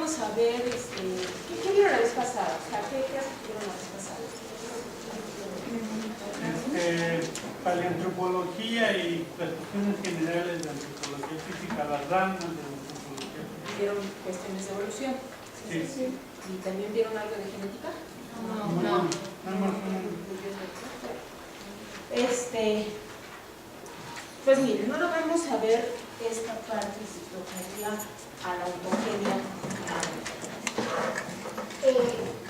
vamos a ver, ¿qué vieron la vez pasada? O sea, ¿qué vieron la vez pasada? Paleantropología y las cuestiones generales de antropología física, las ramas de la antropología. ¿Vieron cuestiones de evolución? Sí. ¿Y también vieron algo de genética? No. Pues miren, ahora vamos a ver esta parte que se tocaría a la ontogenia.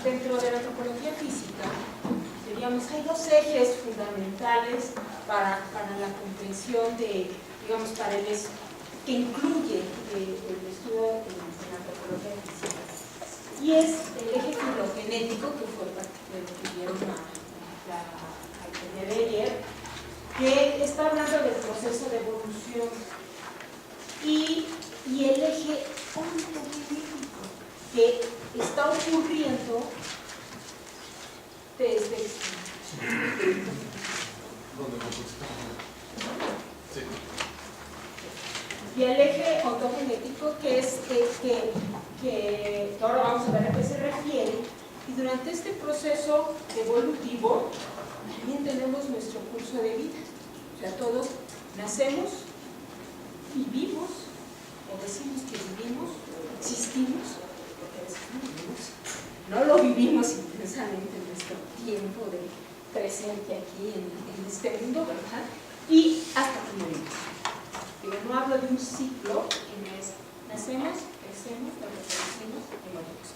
Dentro de la antropología física, hay dos ejes fundamentales para la comprensión de, digamos, que incluye el estudio en la antropología física. Y es el eje filogenético, que fue parte de lo que vieron el día de ayer, que está hablando del proceso de evolución, y el eje ontogenético, que está ocurriendo desde y el eje ontogenético, que es que ahora vamos a ver a qué se refiere. Y durante este proceso evolutivo también tenemos nuestro curso de vida. O sea, todos nacemos, vivimos, o decimos que vivimos, o existimos, porque a veces no vivimos, no lo vivimos intensamente en nuestro tiempo de presente aquí en este mundo, ¿verdad? Y hasta que morimos. Pero no hablo de un ciclo en el que nacemos, crecemos, nos reproducimos y morimos.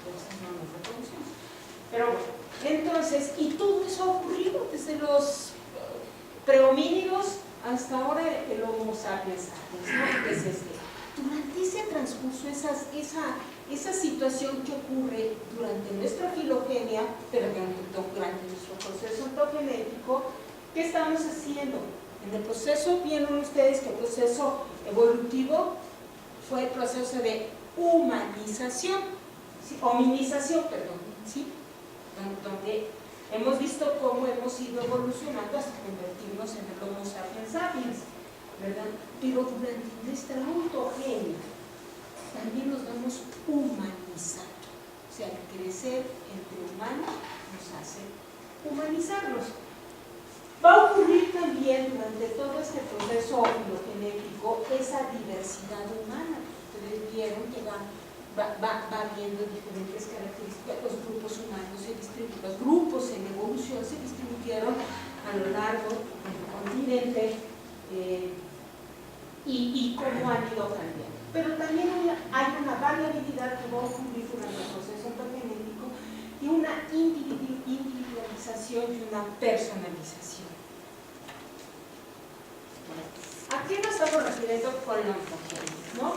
Por eso no nos reproducimos. Pero bueno, entonces, y todo eso ha ocurrido desde los prehomínidos hasta ahora el Homo sapiens sapiens, ¿no? Entonces, durante ese transcurso, esa situación que ocurre durante nuestra filogenia, pero durante nuestro proceso ontogenético, ¿qué estamos haciendo? En el proceso, vieron ustedes que el proceso evolutivo fue el proceso de humanización, ¿sí? Hominización, perdón, ¿sí? Donde hemos visto cómo hemos ido evolucionando hasta convertirnos en el Homo sapiens sapiens, ¿verdad? Pero durante nuestra ontogenia también nos vamos humanizando, o sea, el crecer entre humanos nos hace humanizarnos. Va a ocurrir también durante todo este proceso filogenético esa diversidad humana. Ustedes vieron que va viendo diferentes características. Los grupos humanos los grupos en evolución se distribuyeron a lo largo del continente y cómo han ido cambiando. Pero también hay una variabilidad que va a ocurrir durante el proceso ontogenético y una individualización y una personalización. ¿A qué nos estamos refiriendo con la ontogenia? ¿No?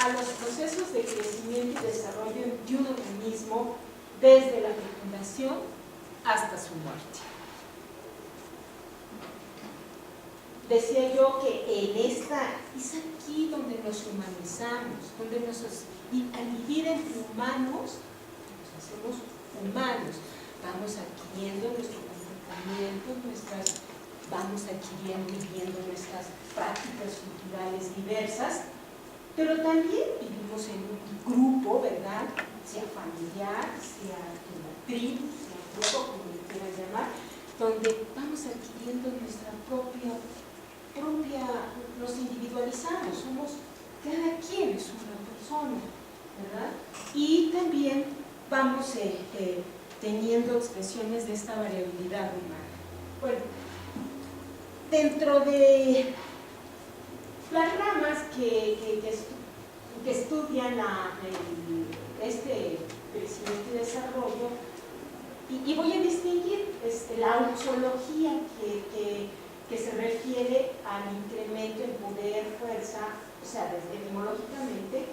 A los procesos de crecimiento y desarrollo de un organismo desde la fecundación hasta su muerte. Decía yo que es aquí donde nos humanizamos, donde al vivir entre humanos, nos hacemos humanos, vamos adquiriendo nuestro comportamiento, vamos adquiriendo y viviendo nuestras prácticas culturales diversas, pero también vivimos en un grupo, ¿verdad? Sea familiar, sea en la tribu, sea un grupo, como le quieran llamar, donde vamos adquiriendo nuestra propia, nos individualizamos, cada quien es una persona, ¿verdad? Y también vamos teniendo expresiones de esta variabilidad humana. Bueno, dentro de las ramas que estudian este crecimiento y desarrollo, y voy a distinguir la auxología que se refiere al incremento en poder, fuerza, o sea, desde etimológicamente,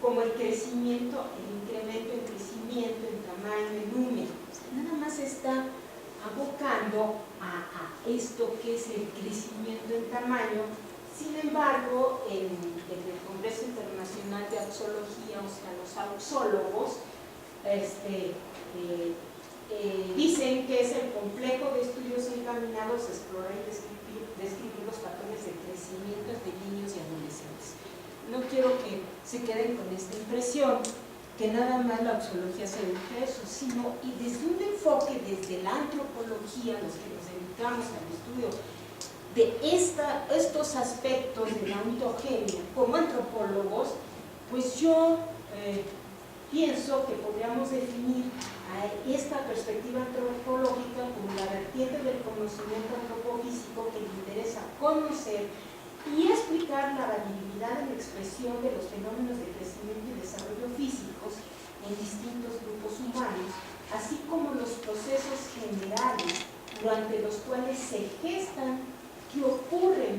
como el incremento en crecimiento, en tamaño, en número. O sea, nada más está abocando a esto que es el crecimiento en tamaño. Sin embargo, en el Congreso Internacional de Auxología, o sea, los auxólogos, dicen que es el complejo de estudios encaminados a explorar y describir los patrones de crecimiento de niños y adolescentes. No quiero que se queden con esta impresión que nada más la axiología se dedica a eso, sino y desde un enfoque, desde la antropología, los que nos dedicamos al estudio de estos aspectos de la ontogenia como antropólogos, pues yo pienso que podríamos definir a esta perspectiva antropológica como la vertiente del conocimiento antropofísico que le interesa conocer y explicar la variabilidad en la expresión de los fenómenos de crecimiento y desarrollo físicos en distintos grupos humanos, así como los procesos generales durante los cuales se gestan y ocurren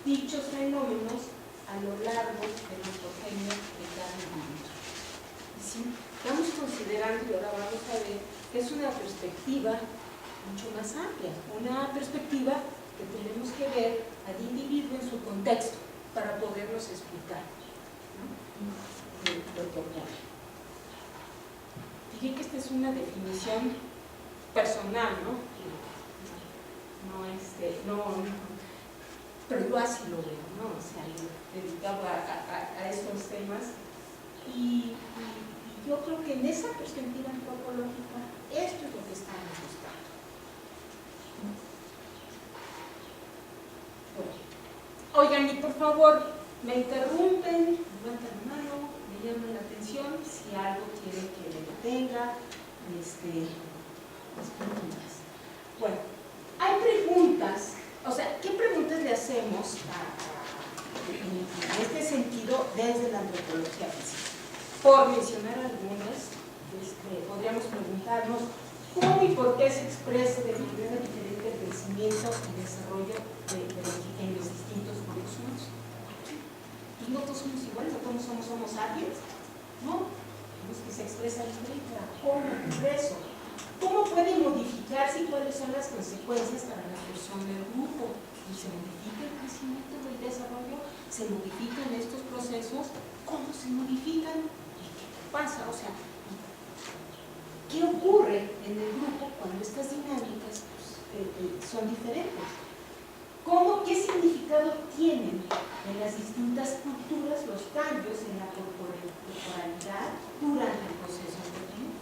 dichos fenómenos a lo largo de la ontogenia de cada individuo. ¿Sí? Estamos considerando, y ahora vamos a ver, que es una perspectiva mucho más amplia, una perspectiva que tenemos que ver al individuo en su contexto para podernos explicar, ¿no?, lo que ocurre. Dije que esta es una definición personal, ¿no? Pero yo así lo veo, ¿no? O sea, dedicado a estos temas y yo creo que en esa perspectiva antropológica esto es lo que estamos buscando. Oigan, y por favor, me interrumpen, levantan la mano, me llaman la atención, si algo quieren que le detenga, las preguntas. Bueno, hay preguntas, o sea, ¿qué preguntas le hacemos en este sentido desde la antropología física? Por mencionar algunas, podríamos preguntarnos cómo y por qué se expresa de manera diferente el crecimiento y desarrollo en los distintos grupos humanos. Y no todos somos iguales, no todos somos homo sapiens, ¿no? Vemos que se expresa diferente. ¿Cómo ocurre eso? ¿Cómo puede modificarse y cuáles son las consecuencias para la persona del grupo? ¿Y se modifica el crecimiento y el desarrollo? ¿Se modifican estos procesos? ¿Cómo se modifican? ¿Y qué pasa? O sea, ¿qué ocurre en el grupo cuando estas dinámicas son diferentes? ¿Qué significado tienen en las distintas culturas los cambios en la corporalidad durante el proceso antropológico?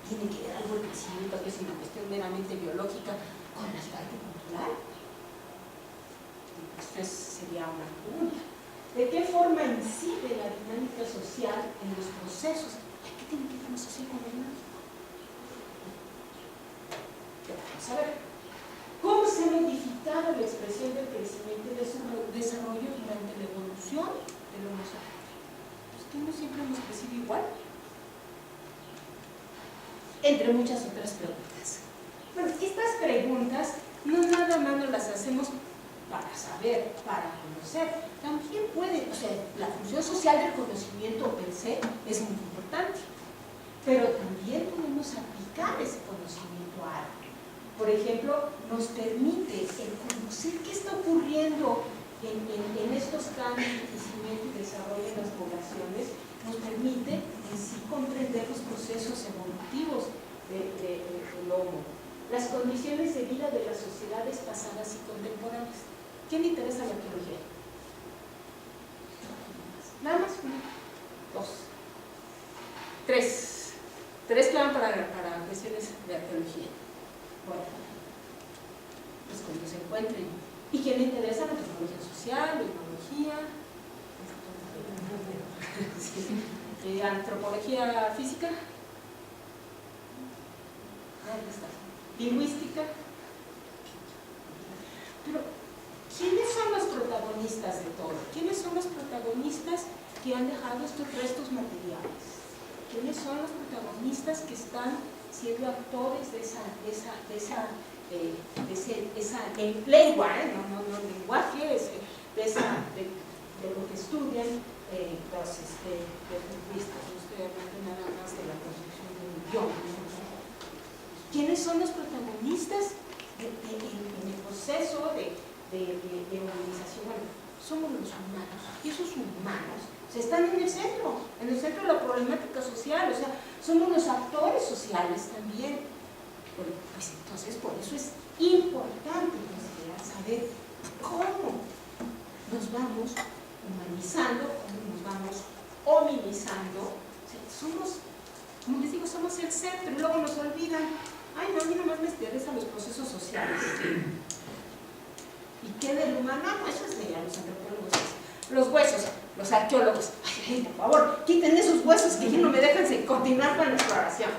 ¿Tiene que ver algo el crecimiento, que es una cuestión meramente biológica, con la parte cultural? Esto sería una pregunta. ¿De qué forma incide la dinámica social en los procesos? ¿Qué tiene que ver lo social con lo dinámico? Vamos a ver. ¿Cómo se ha modificado la expresión del crecimiento y desarrollo durante la evolución del Homo sapiens? Pues que no siempre hemos crecido igual. Entre muchas otras preguntas. Bueno, estas preguntas no nada más nos las hacemos para saber, para conocer. También puede, o sea, la función social del conocimiento per se es muy importante, pero también podemos aplicar ese conocimiento a algo. Por ejemplo, nos permite el conocer qué está ocurriendo en estos cambios de crecimiento y desarrollo en las poblaciones, nos permite en sí comprender los procesos evolutivos del Homo, las condiciones de vida de las sociedades pasadas y contemporáneas. ¿Quién le interesa la arqueología? Nada más, 1, 2, 3. 3 que van para cuestiones de arqueología. Bueno, pues cuando se encuentren. ¿Y quién le interesa la antropología social, la etnología? ¿Antropología física? Ahí está. ¿Lingüística? Pero, ¿quiénes son los protagonistas de todo? ¿Quiénes son los protagonistas que han dejado estos restos materiales? ¿Quiénes son los protagonistas que están siendo actores de no lenguaje, de lo que estudian los lingüistas? No estoy hablando nada más de la construcción de un idioma. ¿Quiénes son los protagonistas en el proceso de organización? Bueno, somos los humanos, y esos humanos están en el centro de la problemática social, o sea, somos los actores sociales también. Pues entonces, por eso es importante saber cómo nos vamos humanizando, cómo nos vamos hominizando, ¿sí? somos, como les digo, somos el centro y luego nos olvidan. Ay, no, a mí nomás me interesan los procesos sociales. ¿Y qué del humano? No, eso es de los antropólogos. Los huesos, los arqueólogos. Ay, por favor, quiten esos huesos que ya no me dejan continuar con la exploración.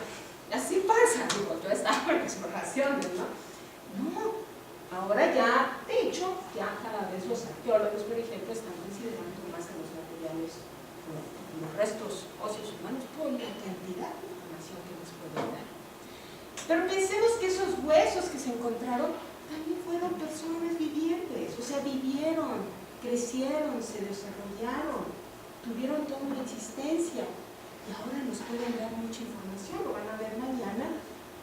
Así pasa, digo, yo estaba en exploraciones, ¿no? No, ahora ya, de hecho, ya cada vez los arqueólogos, por ejemplo, están considerando más a los materiales, los restos óseos humanos, por la cantidad de información que les pueden dar. Pero pensemos que esos huesos que se encontraron también fueron personas vivientes, o sea, vivieron, crecieron, se desarrollaron, tuvieron toda una existencia y ahora nos pueden dar mucha información, lo van a ver mañana,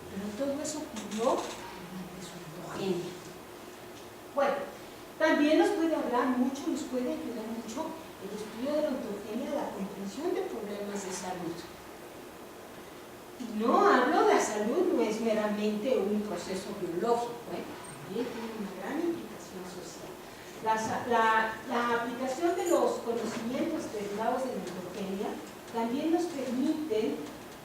pero todo eso ocurrió durante su ontogenia. Bueno, también nos puede hablar mucho, nos puede ayudar mucho el estudio de la ontogenia a la comprensión de problemas de salud. Y no hablo de la salud, no es meramente un proceso biológico, también tiene una gran implicación social. La aplicación de los conocimientos derivados de la ontogenia también nos permite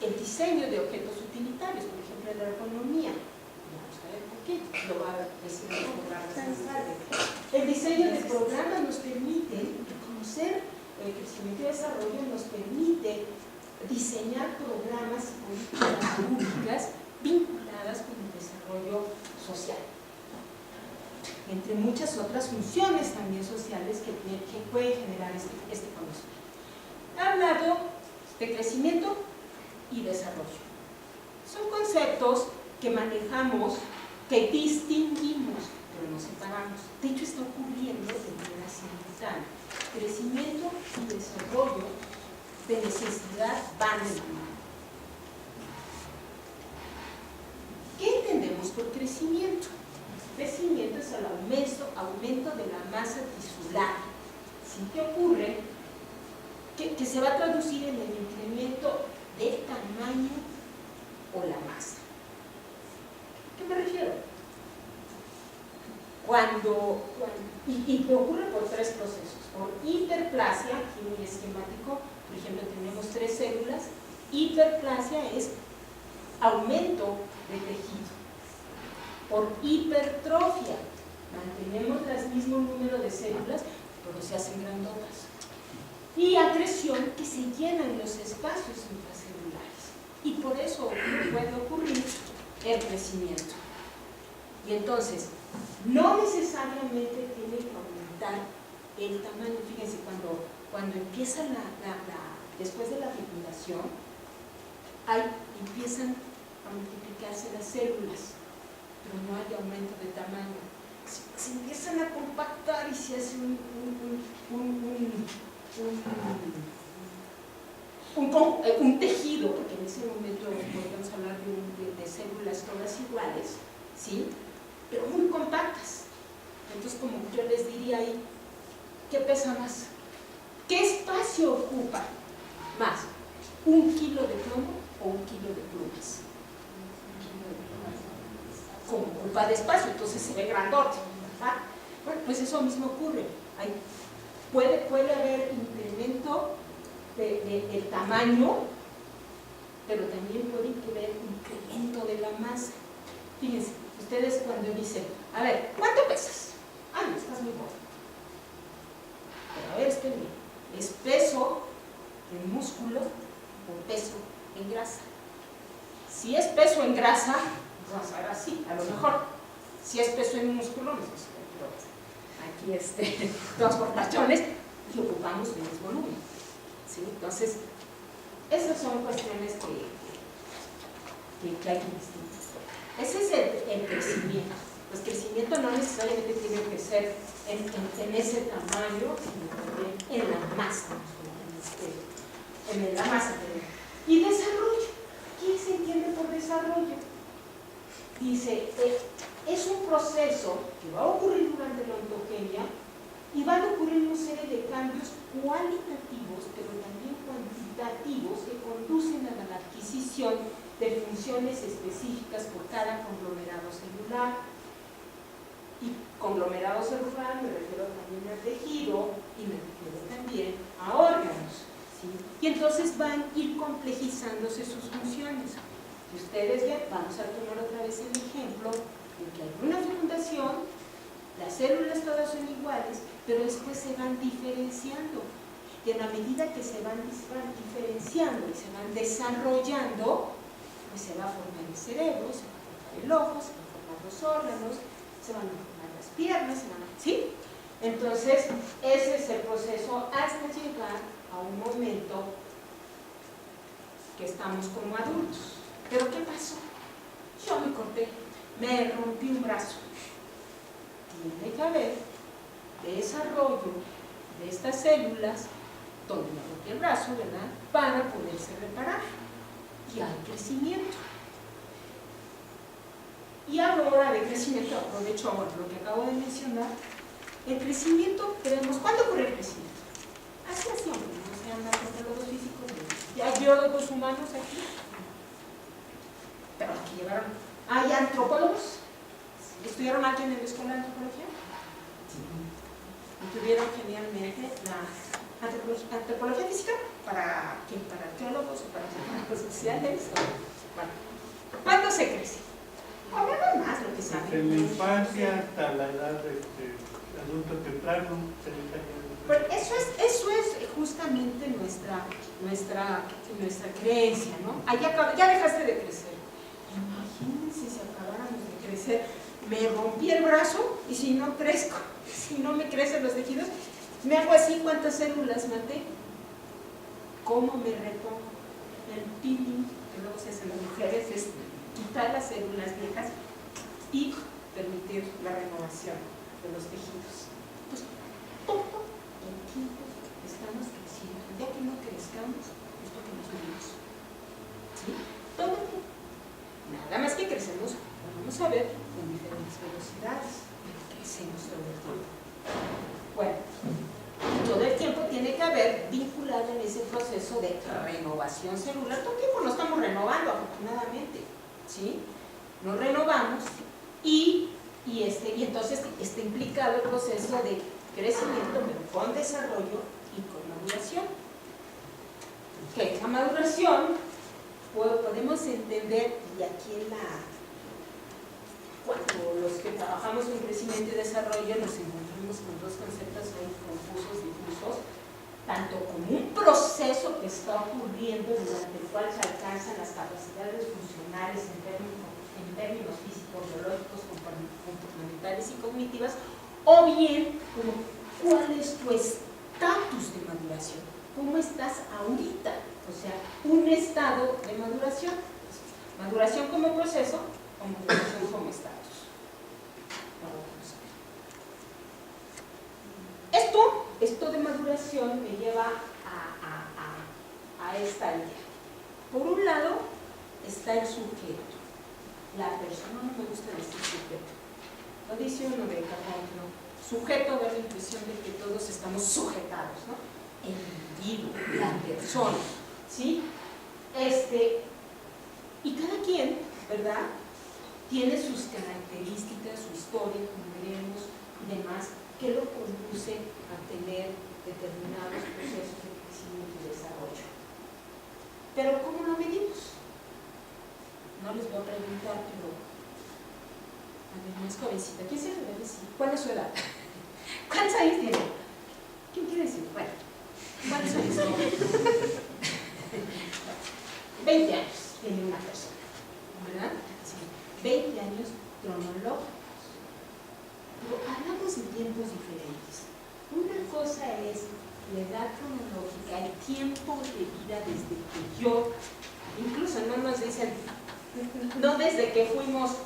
el diseño de objetos utilitarios, por ejemplo, en la ergonomía. Vamos a ver por qué, lo va a decir en los programas más tarde. El diseño de programas nos permite reconocer el crecimiento y desarrollo, nos permite diseñar programas y políticas públicas vinculadas con el desarrollo social, entre muchas otras funciones también sociales que puede generar este conocimiento. He hablado de crecimiento y desarrollo. Son conceptos que manejamos, que distinguimos, pero no separamos. De hecho, está ocurriendo de manera simultánea. Crecimiento y desarrollo de necesidad van de la mano. ¿Qué entendemos por crecimiento? Crecimiento es el aumento de la masa tisular. ¿Sí? ¿Qué ocurre? Que se va a traducir en el incremento del tamaño o la masa. ¿Qué me refiero? Y ocurre por tres procesos. Por hiperplasia, aquí muy esquemático, por ejemplo, tenemos 3 células. Hiperplasia es aumento de tejido. Por hipertrofia, mantenemos el mismo número de células, pero se hacen grandotas. Y acreción, que se llenan los espacios intracelulares. Y por eso puede ocurrir el crecimiento. Y entonces, no necesariamente tiene que aumentar el tamaño. Fíjense, cuando empieza después de la fecundación, empiezan a multiplicarse las células, pero no hay aumento de tamaño. Se empiezan a compactar y se hace un tejido, porque en ese momento podemos hablar de células todas iguales, ¿sí? Pero muy compactas. Entonces, como yo les diría ahí, ¿qué pesa más? ¿Qué espacio ocupa más? ¿1 kilo de plomo o 1 kilo de plumas? Como ocupa de espacio, entonces se ve grandote, ¿verdad? Bueno, pues eso mismo ocurre. Puede haber incremento del tamaño, pero también puede haber incremento de la masa. Fíjense, ustedes cuando dicen, a ver, ¿cuánto pesas? Ah, no, estás muy gordo. Pero a ver, espérenme, ¿es peso en músculo o peso en grasa? Si es peso en grasa, vamos a ver así, a lo mejor. Si es peso en músculo, pues, aquí transportaciones y ocupamos menos volumen. ¿Sí? Entonces, esas son cuestiones que hay que distinguir. Ese es el crecimiento. Pues crecimiento no necesariamente tiene que ser en ese tamaño, sino también en la masa. En la masa. Y desarrollo. ¿Qué se entiende por desarrollo? Dice, es un proceso que va a ocurrir durante la ontogenia y van a ocurrir una serie de cambios cualitativos, pero también cuantitativos, que conducen a la adquisición de funciones específicas por cada conglomerado celular. Y conglomerado celular me refiero también al tejido y me refiero también a órganos, ¿sí? y entonces van a ir complejizándose sus funciones. Si ustedes ven, vamos a tomar otra vez el ejemplo de que hay una fecundación, las células todas son iguales, pero después se van diferenciando. Y en la medida que se van diferenciando y se van desarrollando, pues se va a formar el cerebro, se va a formar el ojo, se van a formar los órganos, se van a formar las piernas, ¿sí? Entonces, ese es el proceso hasta llegar a un momento que estamos como adultos. ¿Pero qué pasó? Yo me corté, me rompí un brazo. Tiene que haber desarrollo de estas células donde me rompí el brazo, ¿verdad?, para poderse reparar. Y hay crecimiento. Y ahora de crecimiento, aprovecho ahora lo que acabo de mencionar. El crecimiento, tenemos, ¿cuándo ocurre el crecimiento? Así, hombre, no sean antropólogos físicos, ya hay biólogos humanos aquí, pero aquí llevaron, ¿hay antropólogos? ¿Estudiaron alguien en la escuela de antropología? ¿Y tuvieron genialmente la antropología física? ¿Para qué? ¿Para arqueólogos o para científicos sociales? Bueno, ¿cuándo se crece? Hablamos más lo que saben. Desde la infancia hasta la edad adulto temprano, 70 años. Pero eso es justamente nuestra creencia, ¿no? Ya dejaste de crecer. Imagínense si acabáramos de crecer. Me rompí el brazo y si no crezco, si no me crecen los tejidos, me hago así, ¿cuántas células maté? ¿Cómo me repongo? El peeling, que luego se hace en las mujeres, es quitar las células viejas y permitir la renovación de los tejidos. Pues todo el tiempo estamos creciendo. El día que no crezcamos es porque nos morimos. ¿Sí? Todo el tiempo. Nada más que crecemos, vamos a ver, con diferentes velocidades, pero crecemos todo el tiempo. Bueno, todo el tiempo tiene que haber vinculado en ese proceso de renovación celular. Todo el tiempo nos estamos renovando, afortunadamente. ¿Sí? Nos renovamos y entonces está implicado el proceso de crecimiento, pero con desarrollo y con maduración. ¿Qué? La maduración podemos entender, y aquí cuando los que trabajamos en crecimiento y desarrollo nos encontramos con dos conceptos muy confusos, difusos, tanto como un proceso que está ocurriendo durante el cual se alcanzan las capacidades funcionales en términos físicos, biológicos, comportamentales y cognitivas, o bien como cuál es tu estatus de maduración, cómo estás ahorita, o sea, un estado de maduración, maduración como proceso o maduración como estatus. Esto de maduración me lleva a esta idea. Por un lado está el sujeto, la persona, no me gusta decir sujeto, lo dice uno de Carrón, ¿no? Sujeto da la impresión de que todos estamos sujetados, ¿no? El individuo, la persona, ¿sí? Y cada quien, ¿verdad?, tiene sus características, su historia, como veremos, y demás, que lo conduce a tener determinados procesos de crecimiento y desarrollo. Pero ¿cómo lo medimos? No les voy a preguntar, pero a ver, más jovencita, ¿quién se debe decir? ¿Cuál es su edad? ¿Cuántos años tiene? ¿Quién quiere decir? Bueno, ¿cuántos años tiene? 20 años tiene una persona, ¿verdad? Sí, 20 años cronológicos. Pero hablamos de tiempos diferentes. Una cosa es la edad cronológica, el tiempo de vida desde que yo, incluso no nos dicen, no desde que fuimos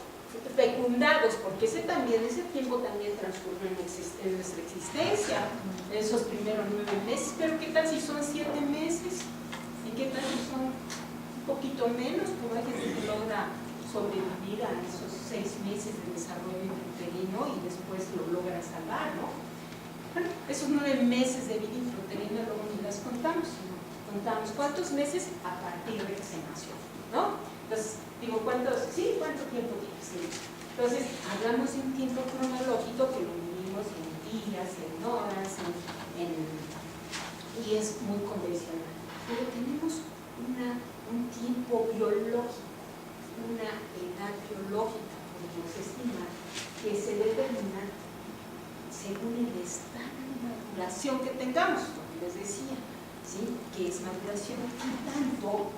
fecundados, porque ese tiempo también transcurrió en nuestra existencia, esos primeros 9 meses, pero ¿qué tal si son 7 meses? ¿Y qué tal si son un poquito menos? Como hay gente que logra sobrevivir a esos 6 meses de desarrollo intrauterino y después lo logra salvar, ¿no? Bueno, esos 9 meses de vida intrauterina luego ni las contamos, ¿no? Contamos cuántos meses a partir de que se nació, ¿no? Entonces, digo, ¿cuánto tiempo tienes? Sí. Entonces, hablamos de un tiempo cronológico que lo medimos en días, en horas, y es muy convencional. pero tenemos un tiempo biológico, una edad biológica, podemos estimar, que se determina según el estado de maduración que tengamos, lo que les decía, ¿sí? Que es maduración, y tanto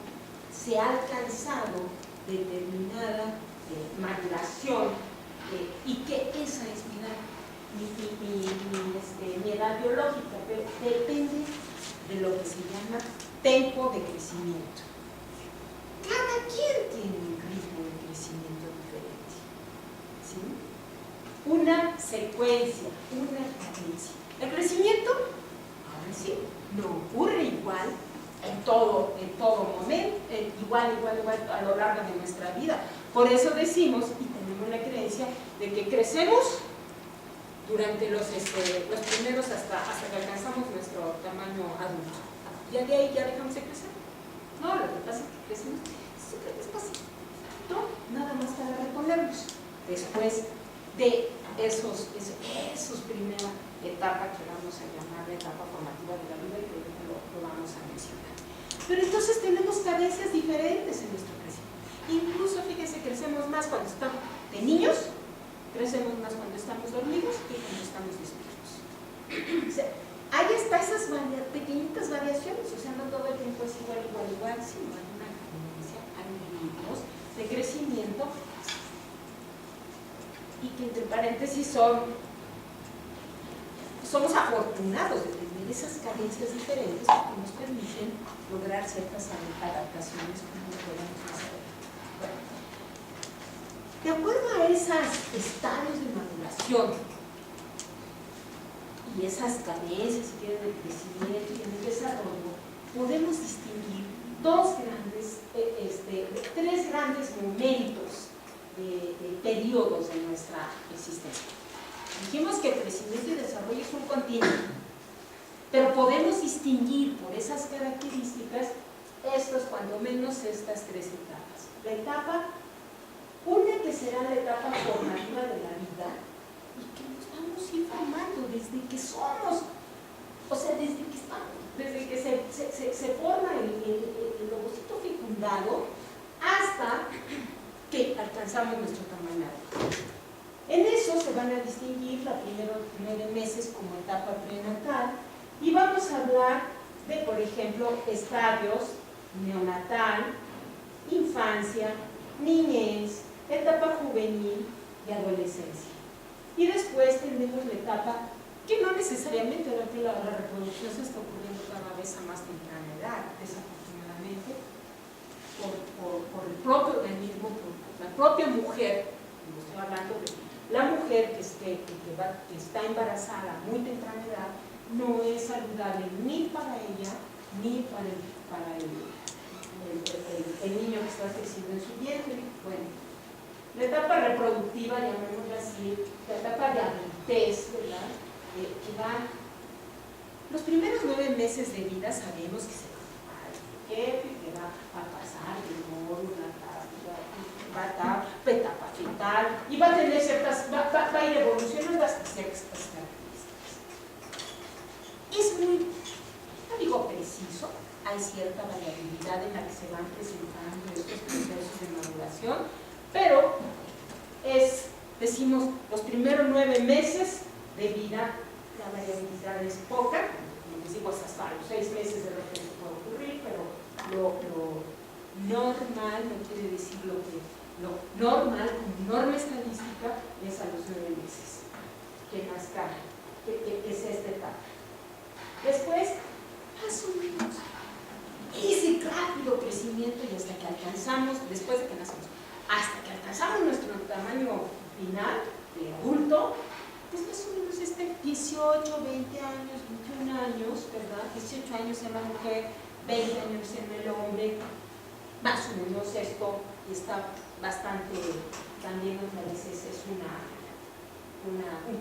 se ha alcanzado determinada maduración, y que esa es mi edad biológica, pero depende de lo que se llama tempo de crecimiento. Cada quien tiene un ritmo de crecimiento diferente, ¿sí? Una secuencia, una cadencia. El crecimiento, ahora sí, no ocurre igual en todo momento, igual a lo largo de nuestra vida. Por eso decimos, y tenemos la creencia, de que crecemos durante los primeros hasta que alcanzamos nuestro tamaño adulto. Ya de ahí ya dejamos de crecer. No, lo que pasa es que crecemos súper despacito, nada más para reponernos. Después de esos primera etapa que vamos a llamar la etapa formativa de la vida, y creo que lo vamos a mencionar. Pero entonces tenemos cadencias diferentes en nuestro crecimiento. Incluso, fíjense, crecemos más cuando estamos de niños, crecemos más cuando estamos dormidos que cuando estamos despiertos. O sea, hay hasta esas pequeñitas variaciones, o sea, no todo el tiempo es igual, sino hay una cadencia, hay ritmos de crecimiento, y que entre paréntesis somos afortunados de tener esas cadencias diferentes que nos permiten lograr ciertas adaptaciones como lo podemos hacer. Bueno, de acuerdo a esos estadios de maduración y esas cadencias, si quieren, de crecimiento y de desarrollo, podemos distinguir tres grandes momentos de periodos de nuestra existencia. Dijimos que el crecimiento y desarrollo es un continuo, pero podemos distinguir por esas características cuando menos estas tres etapas. La etapa, una que será la etapa formativa de la vida, y que nos vamos informando desde que somos, o sea, desde que se forma el ovocito fecundado hasta que alcanzamos nuestro tamaño adulto. En eso se van a distinguir los primeros 9 meses como etapa prenatal, y vamos a hablar de, por ejemplo, estadios neonatal, infancia, niñez, etapa juvenil y adolescencia. Y después tenemos la etapa que no necesariamente la reproducción se está ocurriendo cada vez a más temprana edad, desafortunadamente, por el propio organismo, por la propia mujer. Estoy hablando de la mujer que está embarazada a muy temprana edad, no es saludable ni para ella ni para el niño que está creciendo en su vientre. Bueno, la etapa reproductiva, llamémosla así, la etapa de adultez, ¿verdad? Que va, los primeros 9 meses de vida sabemos que se va a formar el jefe, que va a pasar de módula, va a estar etapa fetal, y va a tener va a ir evolucionando hasta ciertas características. Es muy, no digo preciso, hay cierta variabilidad en la que se van presentando estos procesos de maduración, pero decimos, los primeros 9 meses de vida, la variabilidad es poca, como les digo, hasta los 6 meses de repente puede ocurrir, pero lo normal, no quiere decir lo normal, como norma estadística, es a los 9 meses que nazca, que es esta etapa. Después, más o menos, ese rápido crecimiento, y hasta que alcanzamos, después de que nacemos, hasta que alcanzamos nuestro tamaño final de adulto, pues más o menos 18, 20 años, 21 años, ¿verdad? 18 años en la mujer, 20 años en el hombre, más o menos esto, y está bastante, también nos parece, es un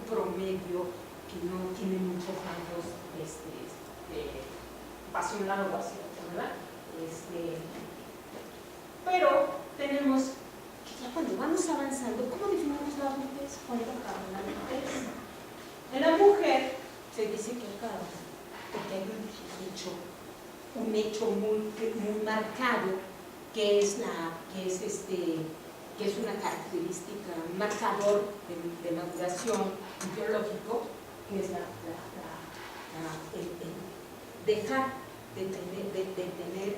promedio que no tiene muchos rangos, hacia un lado o hacia otro, ¿verdad? Pero tenemos que ya cuando vamos avanzando, ¿cómo definimos la adultez? ¿Cuánto acaba la adultez? En la mujer se dice que acaba porque hay un un hecho muy marcado, que es una característica, un marcador de maduración biológico, que es el dejar de tener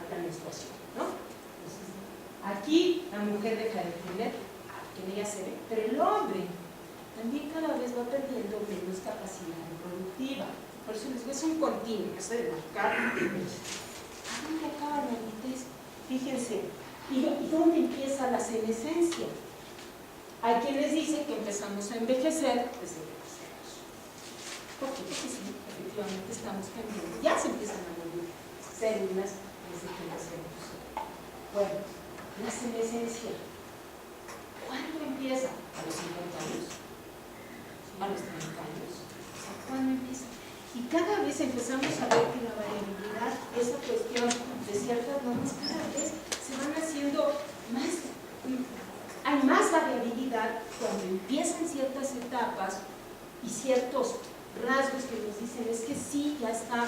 la menstruación, ¿no? Entonces, aquí la mujer deja de tener, que en ella se ve, pero el hombre también cada vez va perdiendo menos capacidad reproductiva. Por eso les digo, es un continuo, eso de marcar. ¿A dónde acaba la adultez? Fíjense, ¿y dónde empieza la senescencia? Hay quienes dicen que empezamos a envejecer desde que nacemos. ¿Por qué? Porque sí, efectivamente estamos cambiando. Ya se empiezan a morir células desde que nacemos. Bueno, la senescencia. ¿Cuándo empieza? ¿A los 50 años? ¿A los 30 años? ¿Cuándo empieza? Y cada vez empezamos a ver que la variabilidad, esa cuestión de ciertas normas, cada vez se van haciendo más, hay más variabilidad cuando empiezan ciertas etapas y ciertos rasgos que nos dicen es que sí, ya está,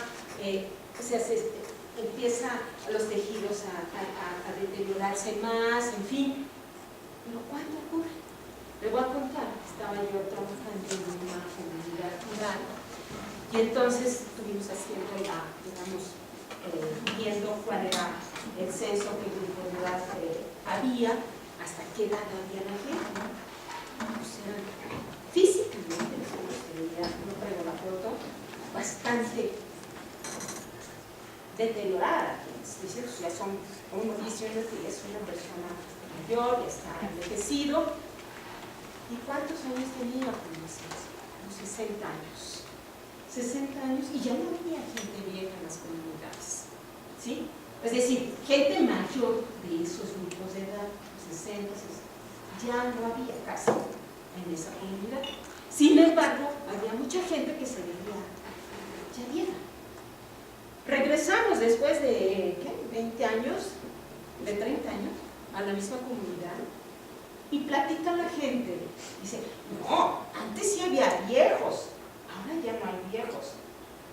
empieza los tejidos a deteriorarse más, en fin. Pero ¿cuándo ocurre? Le voy a contar, estaba yo trabajando en una comunidad rural y entonces estuvimos haciendo viendo cuál era el censo, qué grupo de edad había, hasta qué edad había la gente, ¿no? O sea, físicamente, no traigo la foto, bastante deteriorada. Es decir, ya son unos 10 años que ya es una persona mayor, ya está envejecido. ¿Y cuántos años tenía cuando nació? Unos 60 años. 60 años y ya no había gente vieja en las comunidades, ¿sí? Es decir, gente mayor de esos grupos de edad, 60, 60, ya no había casi en esa comunidad. Sin embargo, había mucha gente que se veía ya vieja. Regresamos después de, ¿qué? 20 años, de 30 años, a la misma comunidad y platica la gente. Dice, no, antes sí había viejos. Ahora ya no hay viejos,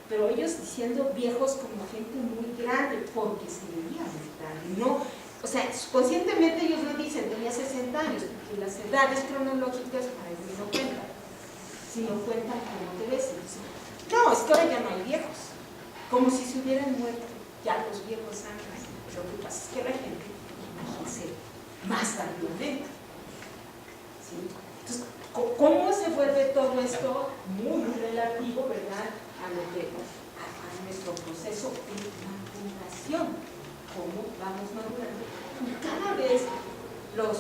pero ellos diciendo viejos como gente muy grande, porque se veía muy grande, ¿no? O sea, conscientemente ellos no dicen tenía 60 años, porque las edades cronológicas para ellos no cuentan, sino cuentan como te ves. No, es que ahora ya no hay viejos, como si se hubieran muerto ya los viejos antes. Lo que pasa es que la gente envejece más tardíamente, ¿sí? Entonces, ¿cómo se vuelve todo esto muy relativo, ¿verdad?, a nuestro proceso de maduración? ¿Cómo vamos madurando? Y cada vez las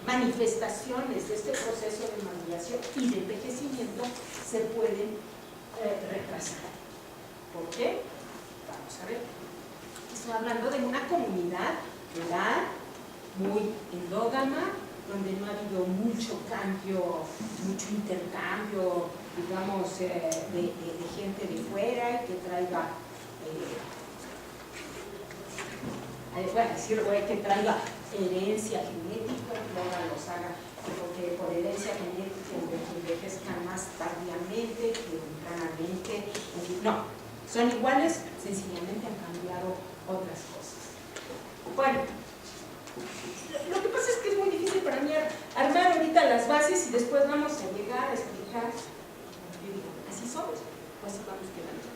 manifestaciones de este proceso de maduración y de envejecimiento se pueden retrasar. ¿Por qué? Vamos a ver. Estoy hablando de una comunidad rural muy endógama, donde no ha habido mucho cambio, mucho intercambio, digamos, de gente de fuera y que traiga, que traiga herencia genética, que ahora los haga, porque por herencia genética envejezcan más tardíamente que tempranamente. No, son iguales, sencillamente han cambiado otras cosas. Bueno, lo que pasa es que es muy difícil para mí armar ahorita las bases y después vamos a llegar a explicar. Yo digo, así somos, pues vamos quedando.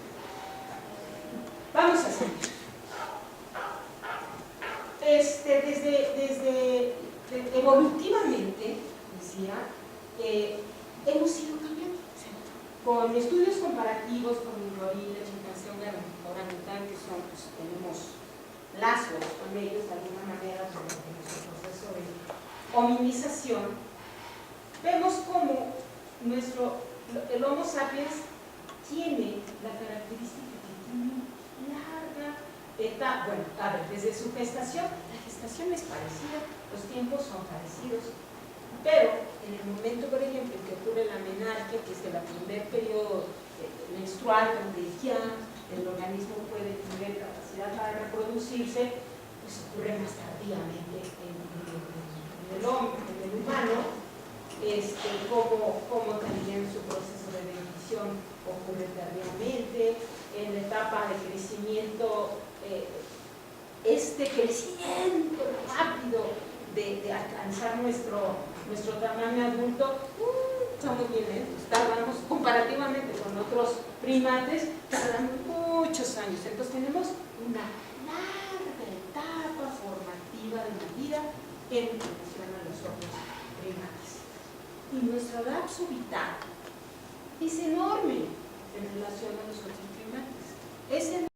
Vamos a seguir. Desde evolutivamente, decía, hemos ido cambiando. Con estudios comparativos con el gorila, chimpancé, orangutan, que son, pues, tenemos lazos con ellos de alguna manera durante nuestro proceso de hominización, vemos como el Homo sapiens tiene la característica que tiene larga etapa. Bueno, a ver, desde su gestación, la gestación es parecida, los tiempos son parecidos, pero en el momento, por ejemplo, en que ocurre la menarquia, que es el primer periodo menstrual, donde ya el organismo puede tener capacidad para reproducirse, pues ocurre más tardíamente en el hombre, en el humano, como también su proceso de bendición evolución ocurre tardíamente, en la etapa de crecimiento, este crecimiento rápido de alcanzar nuestro tamaño adulto, estamos bien lentos, tardamos comparativamente con otros primates, tardamos muchos años. Entonces tenemos una larga etapa formativa de la vida en relación a los otros primates. Y nuestro lapso vital es enorme en relación a los otros primates. Es enorme.